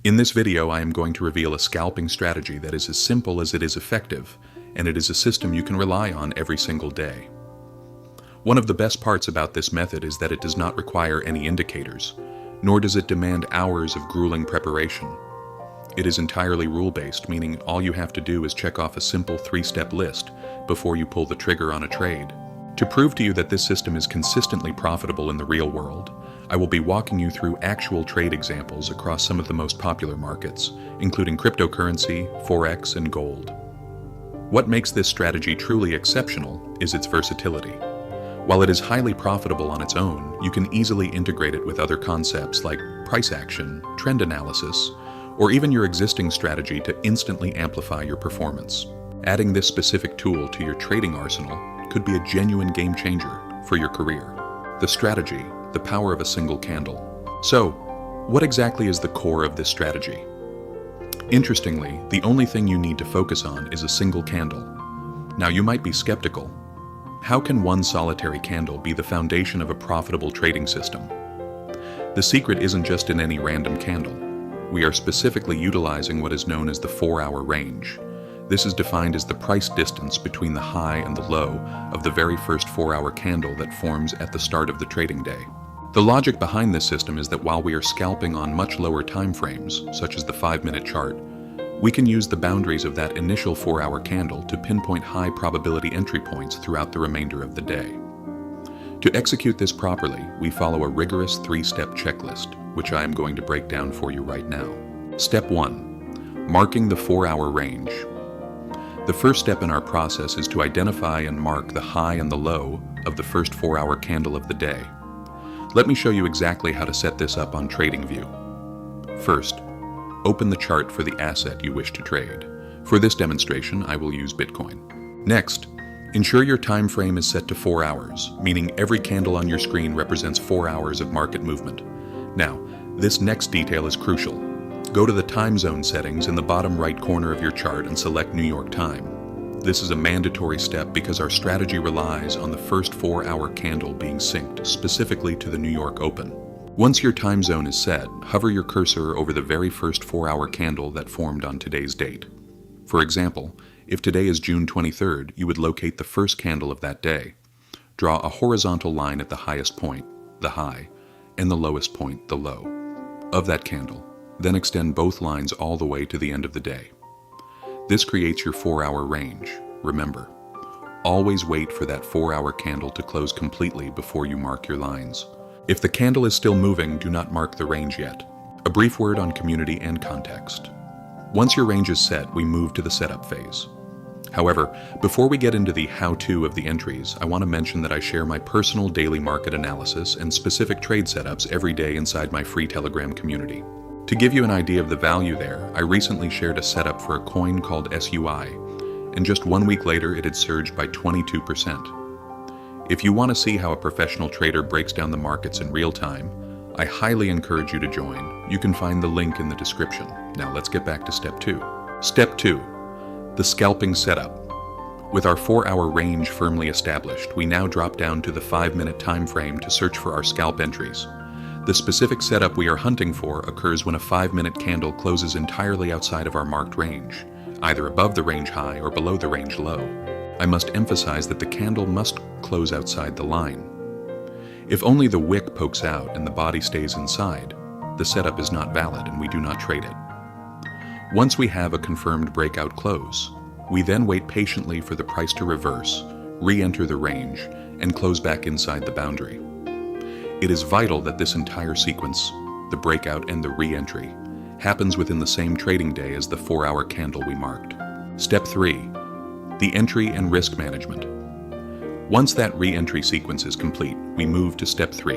In this video, I am going to reveal a scalping strategy that is as simple as it is effective, and it is a system you can rely on every single day. One of the best parts about this method is that it does not require any indicators, nor does it demand hours of grueling preparation. It is entirely rule-based, meaning all you have to do is check off a simple 3-step list before you pull the trigger on a trade. To prove to you that this system is consistently profitable in the real world, I will be walking you through actual trade examples across some of the most popular markets, including cryptocurrency, Forex, and gold. What makes this strategy truly exceptional is its versatility. While it is highly profitable on its own, you can easily integrate it with other concepts like price action, trend analysis, or even your existing strategy to instantly amplify your performance. Adding this specific tool to your trading arsenal could be a genuine game changer for your career. The strategy, the power of a single candle. So, what exactly is the core of this strategy? Interestingly, the only thing you need to focus on is a single candle. Now you might be skeptical. How can one solitary candle be the foundation of a profitable trading system? The secret isn't just in any random candle. We are specifically utilizing what is known as the 4-hour range. This is defined as the price distance between the high and the low of the very first 4-hour candle that forms at the start of the trading day. The logic behind this system is that while we are scalping on much lower time frames, such as the 5-minute chart, we can use the boundaries of that initial 4-hour candle to pinpoint high probability entry points throughout the remainder of the day. To execute this properly, we follow a rigorous 3-step checklist, which I am going to break down for you right now. Step 1. Marking the 4-hour range. The first step in our process is to identify and mark the high and the low of the first 4-hour candle of the day. Let me show you exactly how to set this up on TradingView. First, open the chart for the asset you wish to trade. For this demonstration, I will use Bitcoin. Next, ensure your time frame is set to 4 hours, meaning every candle on your screen represents 4 hours of market movement. Now, this next detail is crucial. Go to the time zone settings in the bottom right corner of your chart and select New York time. This is a mandatory step because our strategy relies on the first 4-hour candle being synced specifically to the New York Open. Once your time zone is set, hover your cursor over the very first 4-hour candle that formed on today's date. For example, if today is June 23rd, you would locate the first candle of that day. Draw a horizontal line at the highest point, the high, and the lowest point, the low, of that candle. Then extend both lines all the way to the end of the day. This creates your 4-hour range. Remember, always wait for that 4-hour candle to close completely before you mark your lines. If the candle is still moving, do not mark the range yet. A brief word on community and context. Once your range is set, we move to the setup phase. However, before we get into the how-to of the entries, I want to mention that I share my personal daily market analysis and specific trade setups every day inside my free Telegram community. To give you an idea of the value there, I recently shared a setup for a coin called SUI, and just 1 week later it had surged by 22%. If you want to see how a professional trader breaks down the markets in real time, I highly encourage you to join. You can find the link in the description. Now let's get back to Step 2. Step 2. The scalping setup. With our 4-hour range firmly established, we now drop down to the 5-minute time frame to search for our scalp entries. The specific setup we are hunting for occurs when a 5-minute candle closes entirely outside of our marked range, either above the range high or below the range low. I must emphasize that the candle must close outside the line. If only the wick pokes out and the body stays inside, the setup is not valid and we do not trade it. Once we have a confirmed breakout close, we then wait patiently for the price to reverse, re-enter the range, and close back inside the boundary. It is vital that this entire sequence, the breakout and the re-entry, happens within the same trading day as the 4-hour candle we marked. Step 3. The entry and risk management. Once that re-entry sequence is complete, we move to Step 3,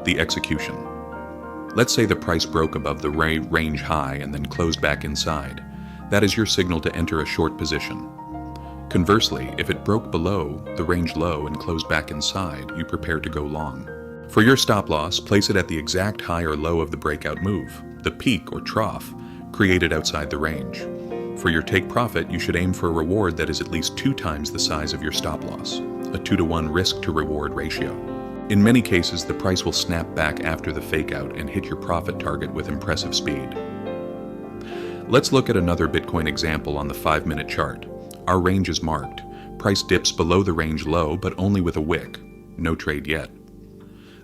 the execution. Let's say the price broke above the range high and then closed back inside. That is your signal to enter a short position. Conversely, if it broke below the range low and closed back inside, you prepare to go long. For your stop loss, place it at the exact high or low of the breakout move, the peak or trough, created outside the range. For your take profit, you should aim for a reward that is at least 2 times the size of your stop loss, a 2-to-1 risk to reward ratio. In many cases, the price will snap back after the fakeout and hit your profit target with impressive speed. Let's look at another Bitcoin example on the 5-minute chart. Our range is marked. Price dips below the range low, but only with a wick. No trade yet.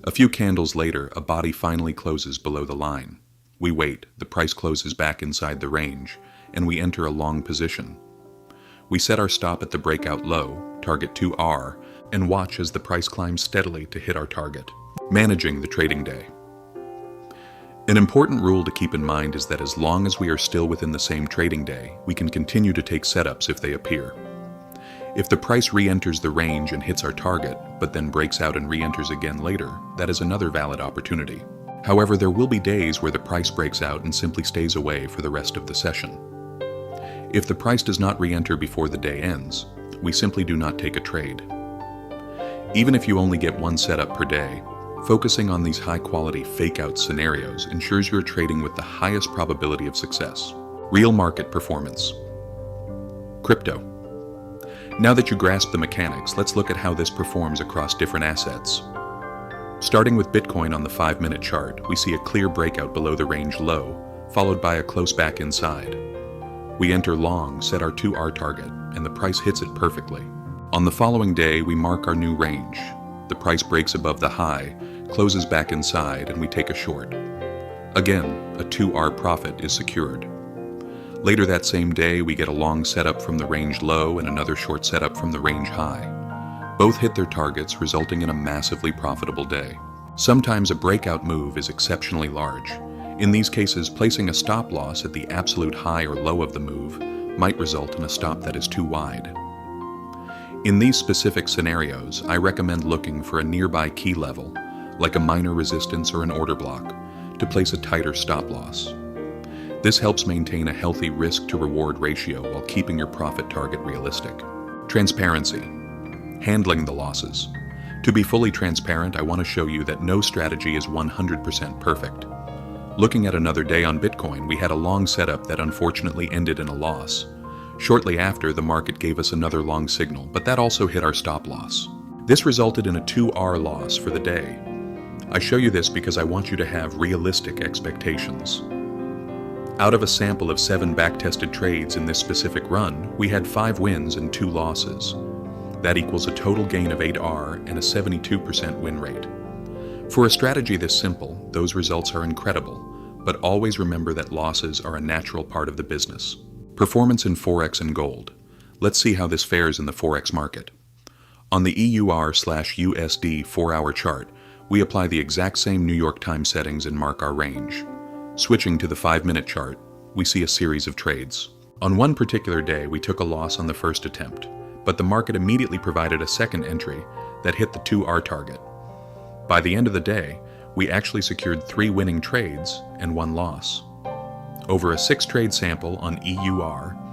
A few candles later, a body finally closes below the line. We wait, the price closes back inside the range, and we enter a long position. We set our stop at the breakout low, target 2R, and watch as the price climbs steadily to hit our target. Managing the trading day. An important rule to keep in mind is that as long as we are still within the same trading day, we can continue to take setups if they appear. If the price re-enters the range and hits our target, but then breaks out and re-enters again later, that is another valid opportunity. However, there will be days where the price breaks out and simply stays away for the rest of the session. If the price does not re-enter before the day ends, we simply do not take a trade. Even if you only get one setup per day, focusing on these high-quality fake-out scenarios ensures you're trading with the highest probability of success. Real market performance. Crypto. Now that you grasp the mechanics, let's look at how this performs across different assets. Starting with Bitcoin on the 5-minute chart, we see a clear breakout below the range low, followed by a close back inside. We enter long, set our 2R target, and the price hits it perfectly. On the following day, we mark our new range. The price breaks above the high, closes back inside, and we take a short. Again, a 2R profit is secured. Later that same day, we get a long setup from the range low and another short setup from the range high. Both hit their targets, resulting in a massively profitable day. Sometimes a breakout move is exceptionally large. In these cases, placing a stop loss at the absolute high or low of the move might result in a stop that is too wide. In these specific scenarios, I recommend looking for a nearby key level, like a minor resistance or an order block, to place a tighter stop loss. This helps maintain a healthy risk-to-reward ratio while keeping your profit target realistic. Transparency. Handling the losses. To be fully transparent, I want to show you that no strategy is 100% perfect. Looking at another day on Bitcoin, we had a long setup that unfortunately ended in a loss. Shortly after, the market gave us another long signal, but that also hit our stop loss. This resulted in a 2R loss for the day. I show you this because I want you to have realistic expectations. Out of a sample of 7 backtested trades in this specific run, we had 5 wins and 2 losses. That equals a total gain of 8R and a 72% win rate. For a strategy this simple, those results are incredible, but always remember that losses are a natural part of the business. Performance in Forex and gold. Let's see how this fares in the Forex market. On the EUR/USD 4-hour chart, we apply the exact same New York time settings and mark our range. Switching to the 5-minute chart, we see a series of trades. On one particular day, we took a loss on the first attempt, but the market immediately provided a second entry that hit the 2R target. By the end of the day, we actually secured 3 winning trades and 1 loss. Over a 6-trade sample on EUR/USD,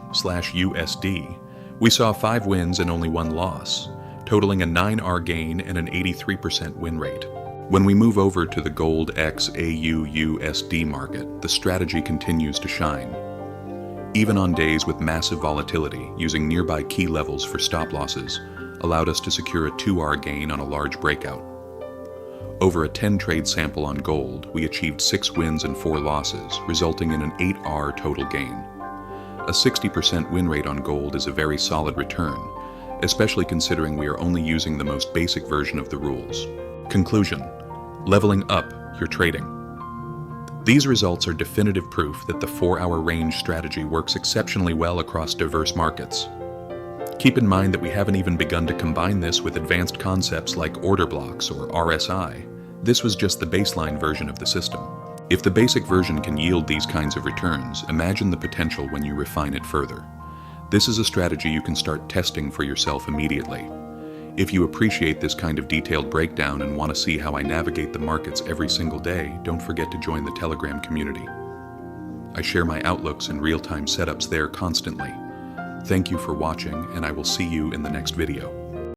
we saw 5 wins and only 1 loss, totaling a 9R gain and an 83% win rate. When we move over to the gold XAU/USD market, the strategy continues to shine. Even on days with massive volatility, using nearby key levels for stop losses allowed us to secure a 2R gain on a large breakout. Over a 10-trade sample on gold, we achieved 6 wins and 4 losses, resulting in an 8R total gain. A 60% win rate on gold is a very solid return, especially considering we are only using the most basic version of the rules. Conclusion: leveling up your trading. These results are definitive proof that the 4-hour range strategy works exceptionally well across diverse markets. Keep in mind that we haven't even begun to combine this with advanced concepts like order blocks or RSI. This was just the baseline version of the system. If the basic version can yield these kinds of returns, imagine the potential when you refine it further. This is a strategy you can start testing for yourself immediately. If you appreciate this kind of detailed breakdown and want to see how I navigate the markets every single day, don't forget to join the Telegram community. I share my outlooks and real-time setups there constantly. Thank you for watching, and I will see you in the next video.